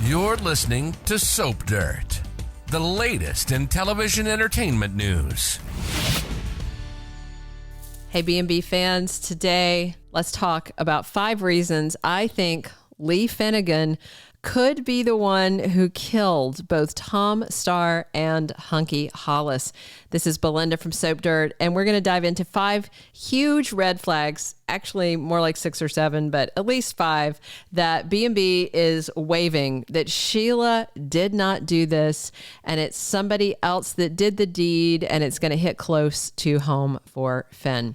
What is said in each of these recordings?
You're listening to Soap Dirt, the latest in television entertainment news. Hey, B&B fans, today let's talk about 5 reasons I think Li Finnegan could be the one who killed both Tom Starr and Hunky Hollis. This is Belinda from Soap Dirt, and we're going to dive into 5 huge red flags, actually more like 6 or 7, but at least 5, that B&B is waving that Sheila did not do this, and it's somebody else that did the deed, and it's going to hit close to home for Finn.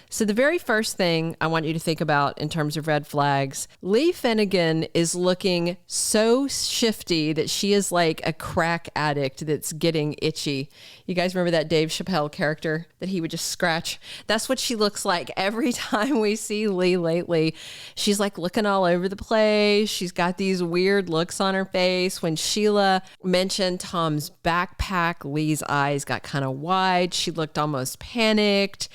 So the very first thing I want you to think about in terms of red flags, Li Finnegan is looking so shifty that she is like a crack addict that's getting itchy. You guys remember that Dave Chappelle character that he would just scratch? That's what she looks like every time we see Li lately. She's like looking all over the place. She's got these weird looks on her face. When Sheila mentioned Tom's backpack, Li's eyes got kind of wide. She looked almost panicked.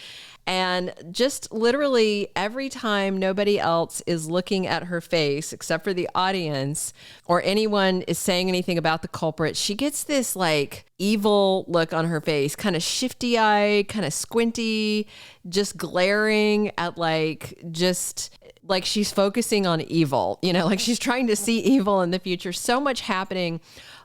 And just literally every time nobody else is looking at her face, except for the audience, or anyone is saying anything about the culprit, she gets this like evil look on her face, kind of shifty eye, kind of squinty, just glaring at just like she's focusing on evil, like she's trying to see evil in the future. So much happening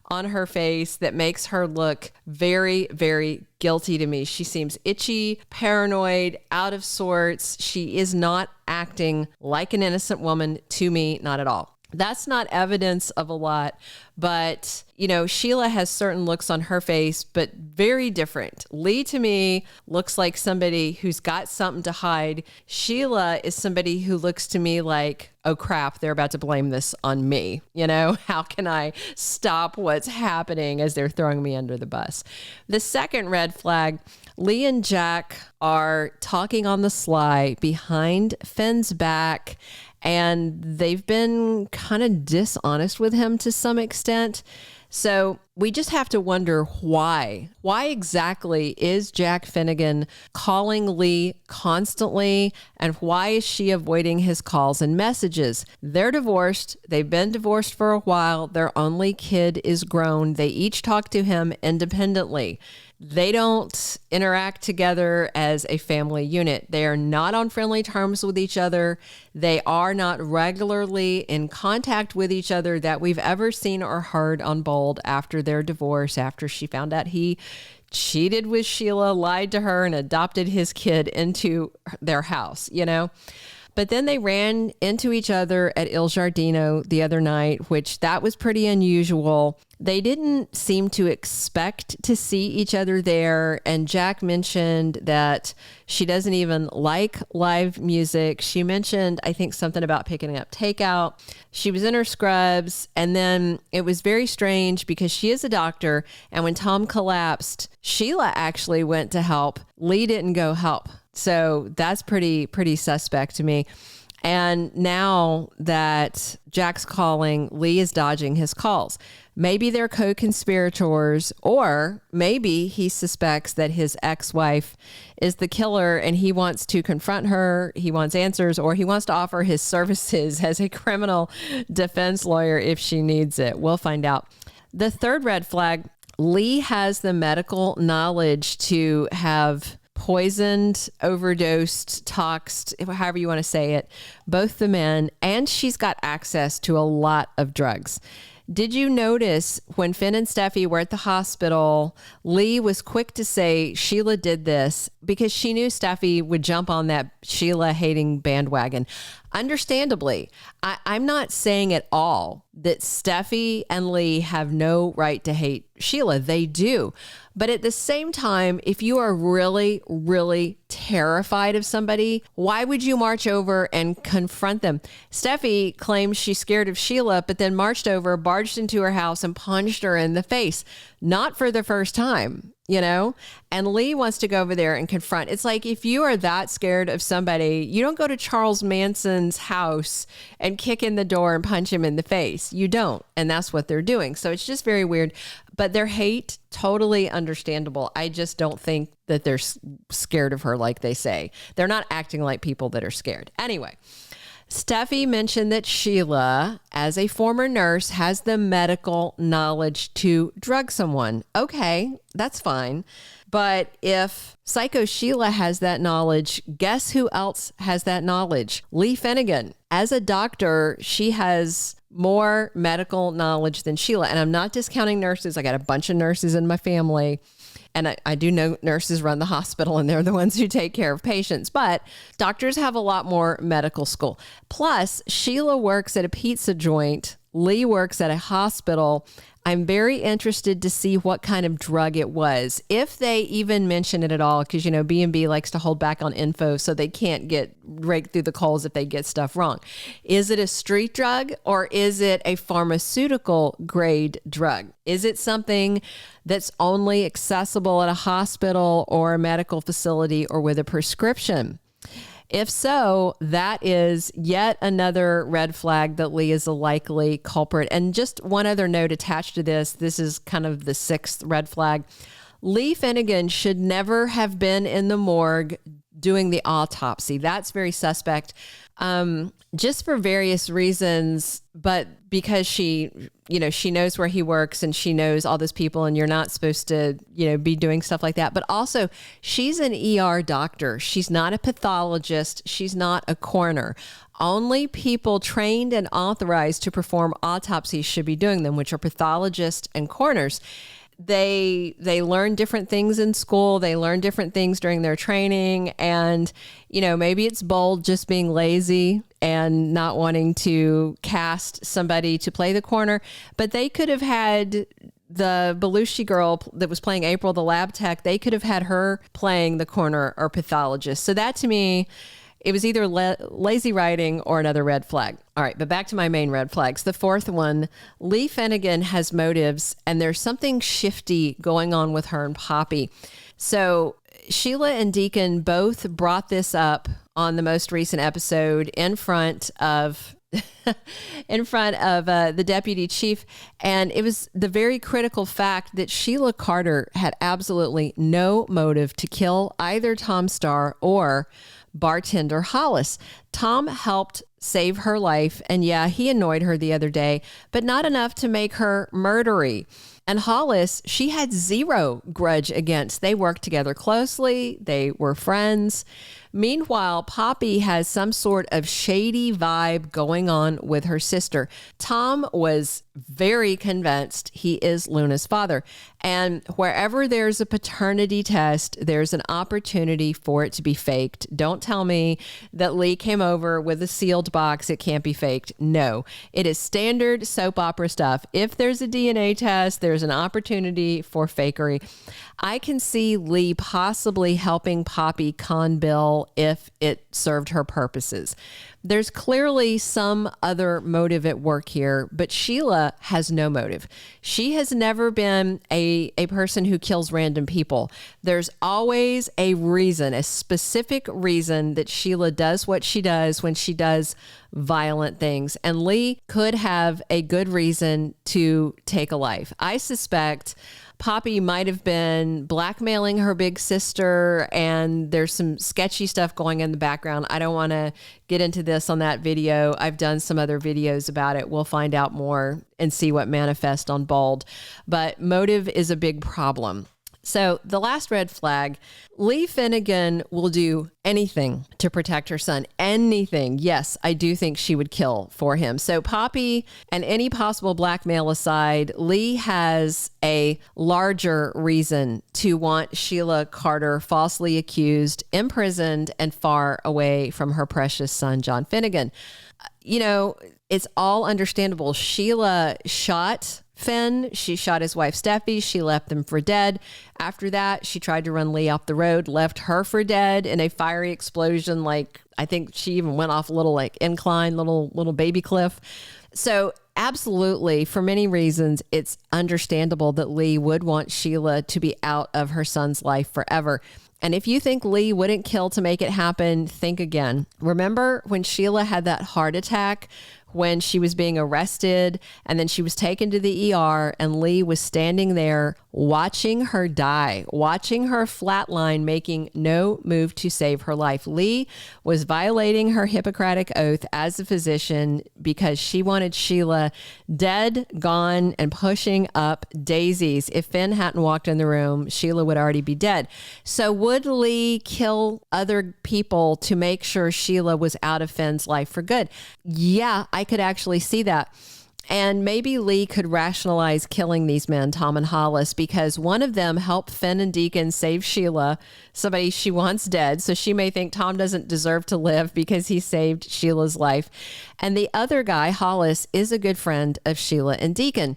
on her face that makes her look very, very guilty to me. She seems itchy, paranoid, out of sorts. She is not acting like an innocent woman to me, not at all. That's not evidence of a lot, but, Sheila has certain looks on her face, but very different. Li, to me, looks like somebody who's got something to hide. Sheila is somebody who looks to me like, oh crap, they're about to blame this on me. How can I stop what's happening as they're throwing me under the bus? The second red flag, Li and Jack are talking on the sly behind Finn's back, and they've been kind of dishonest with him to some extent. So we just have to wonder why. Why exactly is Jack Finnegan calling Li constantly, and why is she avoiding his calls and messages? They're divorced. They've been divorced for a while. Their only kid is grown. They each talk to him independently. They don't interact together as a family unit. They are not on friendly terms with each other. They are not regularly in contact with each other that we've ever seen or heard on Bold after their divorce, after she found out he cheated with Sheila, lied to her, and adopted his kid into their house, But then they ran into each other at Il Giardino the other night, which that was pretty unusual. They didn't seem to expect to see each other there. And Jack mentioned that she doesn't even like live music. She mentioned, I think, something about picking up takeout. She was in her scrubs. And then it was very strange because she is a doctor. And when Tom collapsed, Sheila actually went to help. Li didn't go help. So that's pretty suspect to me. And now that Jack's calling, Li is dodging his calls. Maybe they're co-conspirators, or maybe he suspects that his ex-wife is the killer and he wants to confront her, he wants answers, or he wants to offer his services as a criminal defense lawyer if she needs it. We'll find out. The third red flag, Li has the medical knowledge to have poisoned, overdosed, toxed, however you want to say it, both the men, and she's got access to a lot of drugs. Did you notice when Finn and Steffi were at the hospital, Li was quick to say Sheila did this because she knew Steffi would jump on that Sheila hating bandwagon. Understandably, I'm not saying at all that Steffi and Li have no right to hate Sheila. They do. But at the same time, if you are really, really terrified of somebody, why would you march over and confront them? Steffi claims she's scared of Sheila, but then marched over, barged into her house, and punched her in the face. Not for the first time, And Li wants to go over there and confront. It's like, if you are that scared of somebody, you don't go to Charles Manson's house and kick in the door and punch him in the face. You don't. And that's what they're doing. So it's just very weird. But their hate, totally understandable. I just don't think that they're scared of her like they say. They're not acting like people that are scared. Anyway, Steffi mentioned that Sheila, as a former nurse, has the medical knowledge to drug someone. Okay, that's fine. But if Psycho Sheila has that knowledge, guess who else has that knowledge? Li Finnegan. As a doctor, she has more medical knowledge than Sheila. And I'm not discounting nurses. I got a bunch of nurses in my family. And I do know nurses run the hospital and they're the ones who take care of patients. But doctors have a lot more medical school. Plus, Sheila works at a pizza joint. Li works at a hospital. I'm very interested to see what kind of drug it was, if they even mention it at all, because, you know, B&B likes to hold back on info so they can't get raked through the coals if they get stuff wrong. Is it a street drug or is it a pharmaceutical grade drug? Is it something that's only accessible at a hospital or a medical facility or with a prescription? If so, that is yet another red flag that Li is a likely culprit. And just one other note attached to this is kind of the sixth red flag. Li Finnegan should never have been in the morgue doing the autopsy. That's very suspect, just for various reasons, but because she knows where he works and she knows all those people and you're not supposed to, be doing stuff like that. But also she's an ER doctor. She's not a pathologist. She's not a coroner. Only people trained and authorized to perform autopsies should be doing them, which are pathologists and coroners. They learn different things in school. They learn different things during their training. And, maybe it's bold just being lazy and not wanting to cast somebody to play the coroner. But they could have had the Belushi girl that was playing April, the lab tech. They could have had her playing the coroner or pathologist. So that, to me, it was either lazy writing or another red flag. All right, but back to my main red flags. The fourth one, Li Finnegan has motives, and there's something shifty going on with her and Poppy. So Sheila and Deacon both brought this up on the most recent episode in front of the deputy chief. And it was the very critical fact that Sheila Carter had absolutely no motive to kill either Tom Starr or bartender Hollis. Tom helped save her life, and yeah, he annoyed her the other day, but not enough to make her murdery. And Hollis, she had zero grudge against. They worked together closely. They were friends. Meanwhile, Poppy has some sort of shady vibe going on with her sister. Tom was very convinced he is Luna's father. And wherever there's a paternity test, there's an opportunity for it to be faked. Don't tell me that Li came over with a sealed box. It can't be faked. No, it is standard soap opera stuff. If there's a DNA test, there's an opportunity for fakery. I can see Li possibly helping Poppy con Bill if it served her purposes. There's clearly some other motive at work here, but Sheila has no motive. She has never been a person who kills random people. There's always a reason, a specific reason that Sheila does what she does when she does violent things. And Li could have a good reason to take a life. I suspect Poppy might have been blackmailing her big sister, and there's some sketchy stuff going in the background. I don't want to get into this on that video. I've done some other videos about it. We'll find out more and see what manifests on Bold. But motive is a big problem. So the last red flag, Li Finnegan will do anything to protect her son. Anything. Yes, I do think she would kill for him. So Poppy and any possible blackmail aside, Li has a larger reason to want Sheila Carter falsely accused, imprisoned, and far away from her precious son, John Finnegan. It's all understandable. Sheila shot Finn. She shot his wife, Steffi. She left them for dead. After that, she tried to run Li off the road, left her for dead in a fiery explosion. I think she even went off a little incline, little baby cliff. So absolutely, for many reasons, it's understandable that Li would want Sheila to be out of her son's life forever. And if you think Li wouldn't kill to make it happen, think again. Remember when Sheila had that heart attack when she was being arrested, and then she was taken to the ER, and Li was standing there watching her die, watching her flatline, making no move to save her life. Li was violating her Hippocratic oath as a physician because she wanted Sheila dead, gone, and pushing up daisies. If Finn hadn't walked in the room, Sheila would already be dead. So would Li kill other people to make sure Sheila was out of Finn's life for good? Yeah, I could actually see that. And maybe Li could rationalize killing these men, Tom and Hollis, because one of them helped Finn and Deacon save Sheila, somebody she wants dead. So she may think Tom doesn't deserve to live because he saved Sheila's life. And the other guy, Hollis, is a good friend of Sheila and Deacon.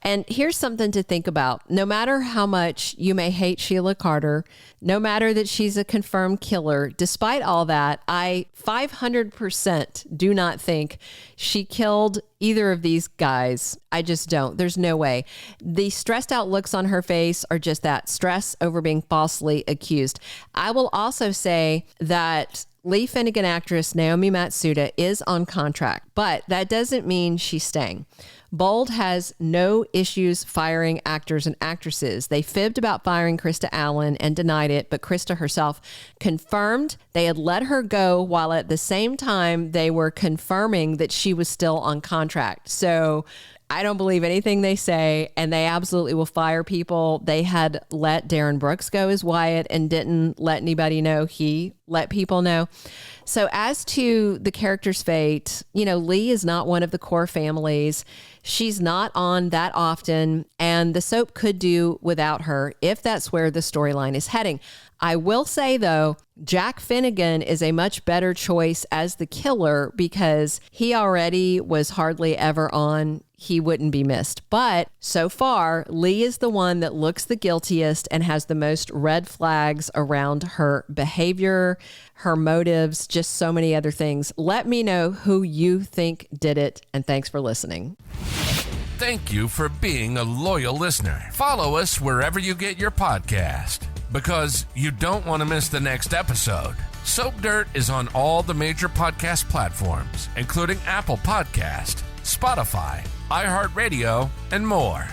And here's something to think about. No matter how much you may hate Sheila Carter, no matter that she's a confirmed killer, despite all that, I 500% do not think she killed either of these guys. I just don't. There's no way. The stressed out looks on her face are just that, stress over being falsely accused. I will also say that Li Finnegan actress Naomi Matsuda is on contract, but that doesn't mean she's staying. Bold has no issues firing actors and actresses. They fibbed about firing Krista Allen and denied it, but Krista herself confirmed they had let her go while at the same time they were confirming that she was still on contract. So I don't believe anything they say, and they absolutely will fire people. They had let Darren Brooks go as Wyatt and didn't let anybody know. He let people know. So as to the character's fate, Li is not one of the core families. She's not on that often, and the soap could do without her if that's where the storyline is heading. I will say, though, Jack Finnegan is a much better choice as the killer because he already was hardly ever on. He wouldn't be missed. But so far, Li is the one that looks the guiltiest and has the most red flags around her behavior, her motives, just so many other things. Let me know who you think did it, and thanks for listening. Thank you for being a loyal listener. Follow us wherever you get your podcast, because you don't want to miss the next episode. Soap Dirt is on all the major podcast platforms, including Apple Podcast, Spotify, iHeartRadio, and more.